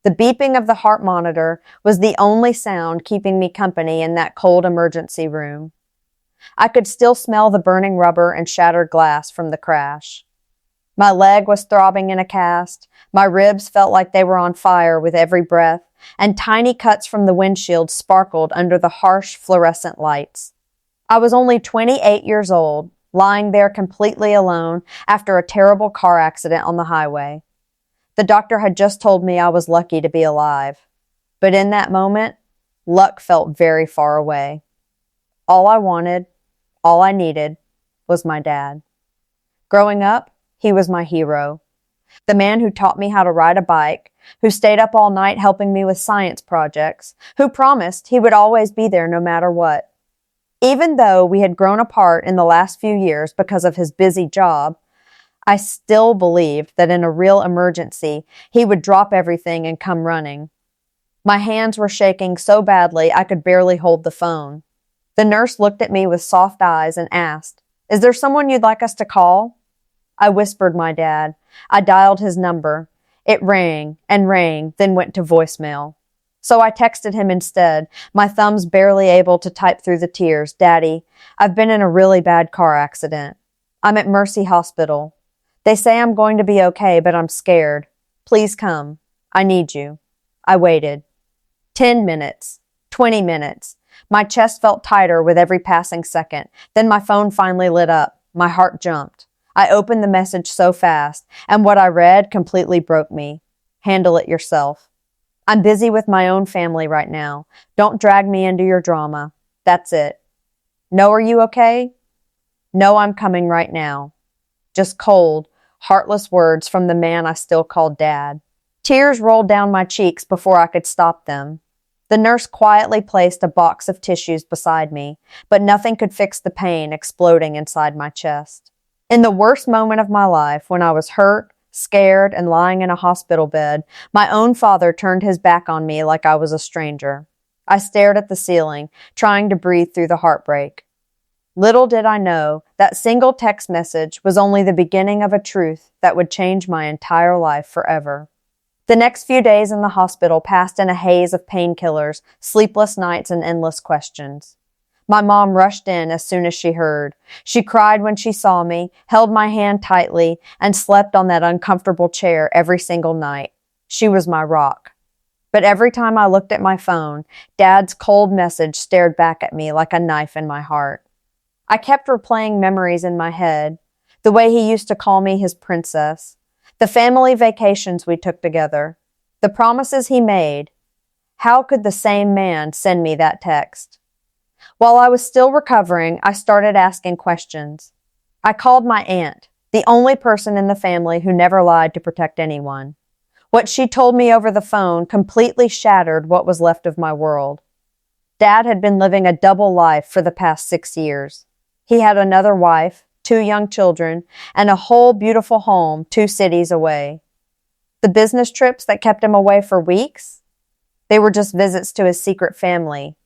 The beeping of the heart monitor was the only sound keeping me company in that cold emergency room. I could still smell the burning rubber and shattered glass from the crash. My leg was throbbing in a cast, my ribs felt like they were on fire with every breath, and tiny cuts from the windshield sparkled under the harsh fluorescent lights. I was only 28 years old, lying there completely alone after a terrible car accident on the highway. The doctor had just told me I was lucky to be alive. But in that moment, luck felt very far away. All I wanted, all I needed, was my dad. Growing up, he was my hero. The man who taught me how to ride a bike, who stayed up all night helping me with science projects, who promised he would always be there no matter what. Even though we had grown apart in the last few years because of his busy job, I still believed that in a real emergency, he would drop everything and come running. My hands were shaking so badly I could barely hold the phone. The nurse looked at me with soft eyes and asked, "Is there someone you'd like us to call?" I whispered my dad. I dialed his number. It rang and rang, then went to voicemail. So I texted him instead, my thumbs barely able to type through the tears. "Daddy, I've been in a really bad car accident. I'm at Mercy Hospital. They say I'm going to be okay, but I'm scared. Please come. I need you." I waited. 10 minutes. 20 minutes. My chest felt tighter with every passing second. Then my phone finally lit up. My heart jumped. I opened the message so fast, and what I read completely broke me. "Handle it yourself. I'm busy with my own family right now. Don't drag me into your drama. That's it. No, are you okay? No, I'm coming right now." Just cold, heartless words from the man I still called Dad. Tears rolled down my cheeks before I could stop them. The nurse quietly placed a box of tissues beside me, but nothing could fix the pain exploding inside my chest. In the worst moment of my life, when I was hurt, scared, and lying in a hospital bed, my own father turned his back on me like I was a stranger. I stared at the ceiling, trying to breathe through the heartbreak. Little did I know that single text message was only the beginning of a truth that would change my entire life forever. The next few days in the hospital passed in a haze of painkillers, sleepless nights, and endless questions. My mom rushed in as soon as she heard. She cried when she saw me, held my hand tightly, and slept on that uncomfortable chair every single night. She was my rock. But every time I looked at my phone, Dad's cold message stared back at me like a knife in my heart. I kept replaying memories in my head, the way he used to call me his princess, the family vacations we took together, the promises he made. How could the same man send me that text? While I was still recovering, I started asking questions. I called my aunt, the only person in the family who never lied to protect anyone. What she told me over the phone completely shattered what was left of my world. Dad had been living a double life for the past 6 years. He had another wife, 2 young children, and a whole beautiful home 2 cities away. The business trips that kept him away for weeks? They were just visits to his secret family.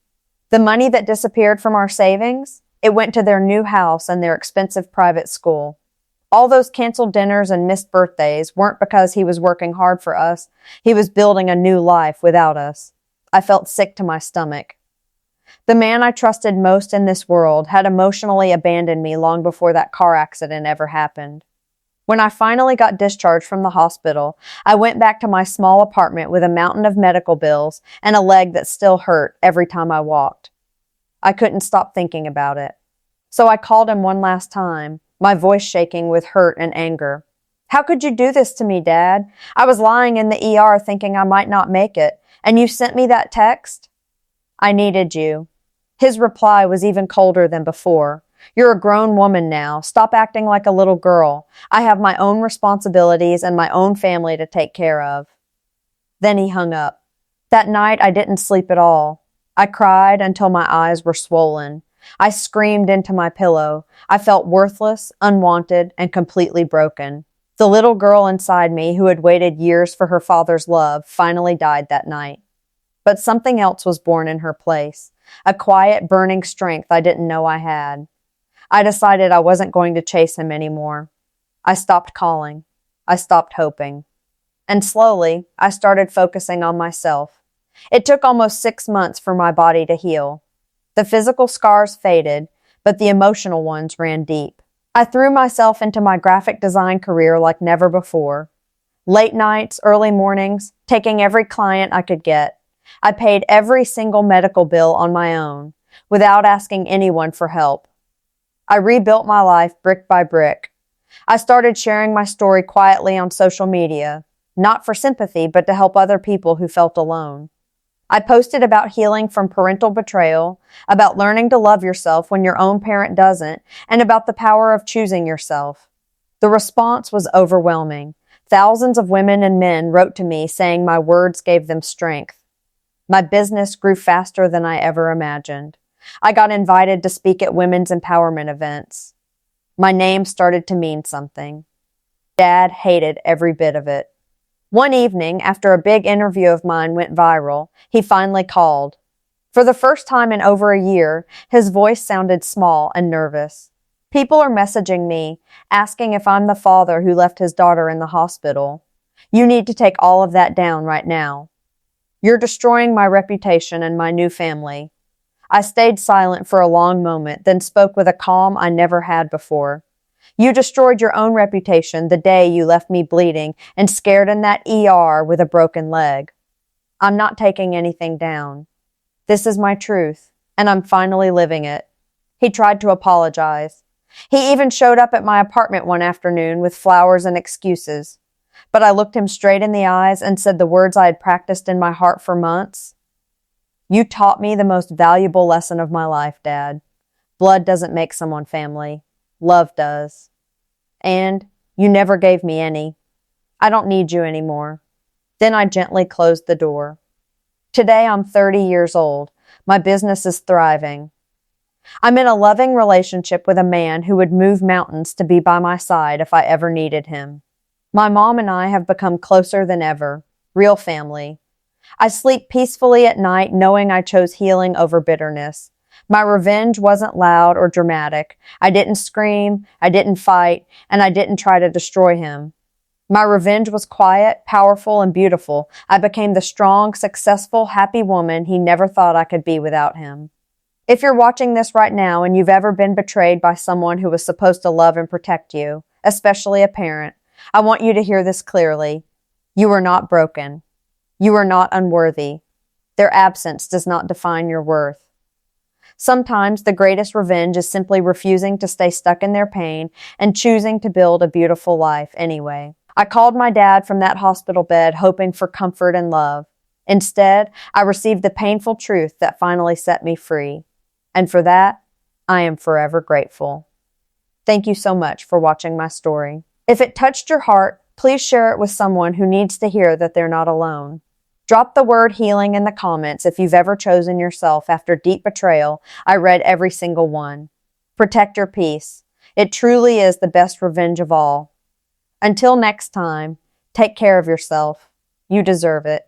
The money that disappeared from our savings, it went to their new house and their expensive private school. All those canceled dinners and missed birthdays weren't because he was working hard for us. He was building a new life without us. I felt sick to my stomach. The man I trusted most in this world had emotionally abandoned me long before that car accident ever happened. When I finally got discharged from the hospital, I went back to my small apartment with a mountain of medical bills and a leg that still hurt every time I walked. I couldn't stop thinking about it. So I called him one last time, my voice shaking with hurt and anger. "How could you do this to me, Dad? I was lying in the ER thinking I might not make it, and you sent me that text?" "I needed you." His reply was even colder than before. "You're a grown woman now. Stop acting like a little girl. I have my own responsibilities and my own family to take care of." Then he hung up. That night I didn't sleep at all. I cried until my eyes were swollen. I screamed into my pillow. I felt worthless, unwanted, and completely broken. The little girl inside me who had waited years for her father's love finally died that night. But something else was born in her place, a quiet, burning strength I didn't know I had. I decided I wasn't going to chase him anymore. I stopped calling. I stopped hoping. And slowly, I started focusing on myself. It took almost 6 months for my body to heal. The physical scars faded, but the emotional ones ran deep. I threw myself into my graphic design career like never before. Late nights, early mornings, taking every client I could get. I paid every single medical bill on my own, without asking anyone for help. I rebuilt my life brick by brick. I started sharing my story quietly on social media, not for sympathy, but to help other people who felt alone. I posted about healing from parental betrayal, about learning to love yourself when your own parent doesn't, and about the power of choosing yourself. The response was overwhelming. Thousands of women and men wrote to me saying my words gave them strength. My business grew faster than I ever imagined. I got invited to speak at women's empowerment events. My name started to mean something. Dad hated every bit of it. One evening, after a big interview of mine went viral, he finally called. For the first time in over a year, his voice sounded small and nervous. People are messaging me, asking if I'm the father who left his daughter in the hospital. You need to take all of that down right now. You're destroying my reputation and my new family. I stayed silent for a long moment, then spoke with a calm I never had before. You destroyed your own reputation the day you left me bleeding and scared in that ER with a broken leg. I'm not taking anything down. This is my truth, and I'm finally living it. He tried to apologize. He even showed up at my apartment one afternoon with flowers and excuses. But I looked him straight in the eyes and said the words I had practiced in my heart for months. You taught me the most valuable lesson of my life, Dad. Blood doesn't make someone family. Love does. And you never gave me any. I don't need you anymore. Then I gently closed the door. Today I'm 30 years old. My business is thriving. I'm in a loving relationship with a man who would move mountains to be by my side if I ever needed him. My mom and I have become closer than ever. Real family. I sleep peacefully at night knowing I chose healing over bitterness. My revenge wasn't loud or dramatic. I didn't scream, I didn't fight, and I didn't try to destroy him. My revenge was quiet, powerful, and beautiful. I became the strong, successful, happy woman he never thought I could be without him. If you're watching this right now and you've ever been betrayed by someone who was supposed to love and protect you, especially a parent, I want you to hear this clearly. You are not broken. You are not unworthy. Their absence does not define your worth. Sometimes the greatest revenge is simply refusing to stay stuck in their pain and choosing to build a beautiful life anyway. I called my dad from that hospital bed hoping for comfort and love. Instead, I received the painful truth that finally set me free. And for that, I am forever grateful. Thank you so much for watching my story. If it touched your heart, please share it with someone who needs to hear that they're not alone. Drop the word healing in the comments if you've ever chosen yourself after deep betrayal. I read every single one. Protect your peace. It truly is the best revenge of all. Until next time, take care of yourself. You deserve it.